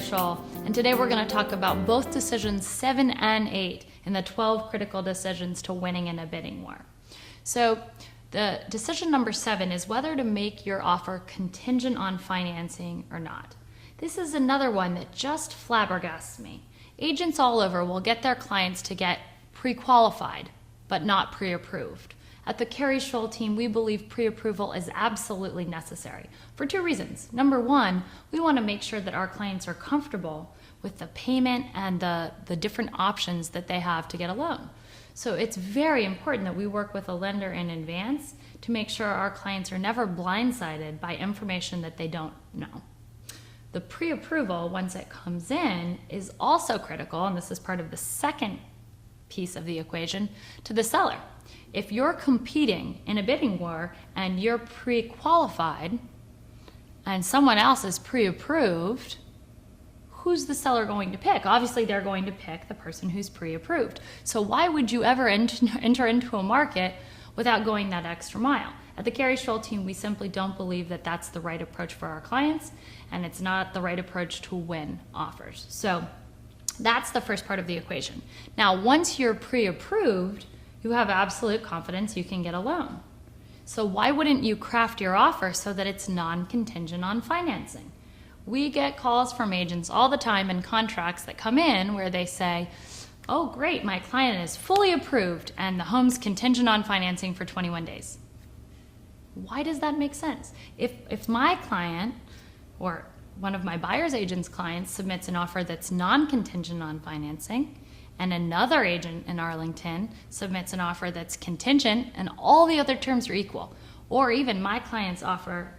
Shull, and today we're going to talk about both decisions 7 and 8 in the 12 critical decisions to winning in a bidding war. So the decision number 7 is whether to make your offer contingent on financing or not. This is another one that just flabbergasts me. Agents all over will get their clients to get pre-qualified, but not pre-approved. At the Keri Shull team, we believe pre-approval is absolutely necessary for 2 reasons. Number 1, we want to make sure that our clients are comfortable with the payment and the different options that they have to get a loan. So it's very important that we work with a lender in advance to make sure our clients are never blindsided by information that they don't know. The pre-approval, once it comes in, is also critical, and this is part of the second piece of the equation, to the seller. If you're competing in a bidding war and you're pre-qualified and someone else is pre-approved, who's the seller going to pick? Obviously, they're going to pick the person who's pre-approved. So why would you ever enter into a market without going that extra mile? At the Keri Shull team, we simply don't believe that that's the right approach for our clients, and it's not the right approach to win offers. So that's the first part of the equation. Now, once you're pre-approved, you have absolute confidence you can get a loan. So why wouldn't you craft your offer so that it's non-contingent on financing? We get calls from agents all the time in contracts that come in where they say, oh great, my client is fully approved and the home's contingent on financing for 21 days. Why does that make sense? If my client or one of my buyer's agent's clients submits an offer that's non-contingent on financing, and another agent in Arlington submits an offer that's contingent and all the other terms are equal, or even my client's offer,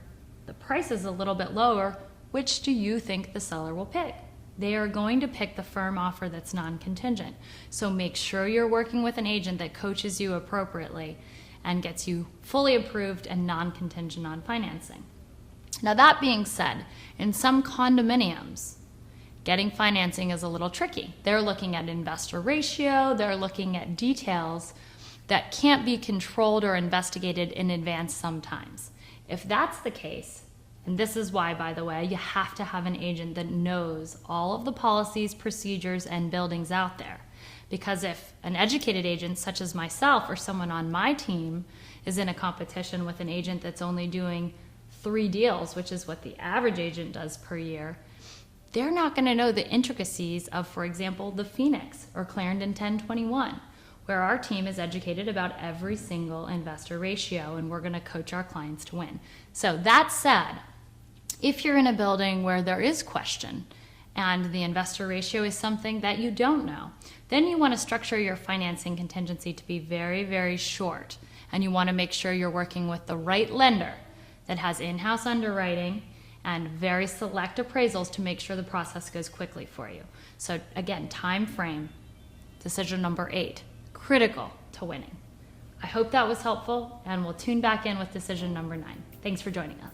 the price is a little bit lower, which do you think the seller will pick? They are going to pick the firm offer that's non-contingent. So make sure you're working with an agent that coaches you appropriately and gets you fully approved and non-contingent on financing. Now that being said, in some condominiums, getting financing is a little tricky. They're looking at investor ratio, they're looking at details that can't be controlled or investigated in advance sometimes. If that's the case, and this is why, by the way, you have to have an agent that knows all of the policies, procedures, and buildings out there. Because if an educated agent such as myself or someone on my team is in a competition with an agent that's only doing 3 deals, which is what the average agent does per year, they're not going to know the intricacies of, for example, the Phoenix or Clarendon 1021, where our team is educated about every single investor ratio, and we're going to coach our clients to win. So that said, if you're in a building where there is question and the investor ratio is something that you don't know, then you want to structure your financing contingency to be very, very short, and you want to make sure you're working with the right lender that has in-house underwriting and very select appraisals to make sure the process goes quickly for you. So again, time frame, decision number 8, critical to winning. I hope that was helpful, and we'll tune back in with decision number 9. Thanks for joining us.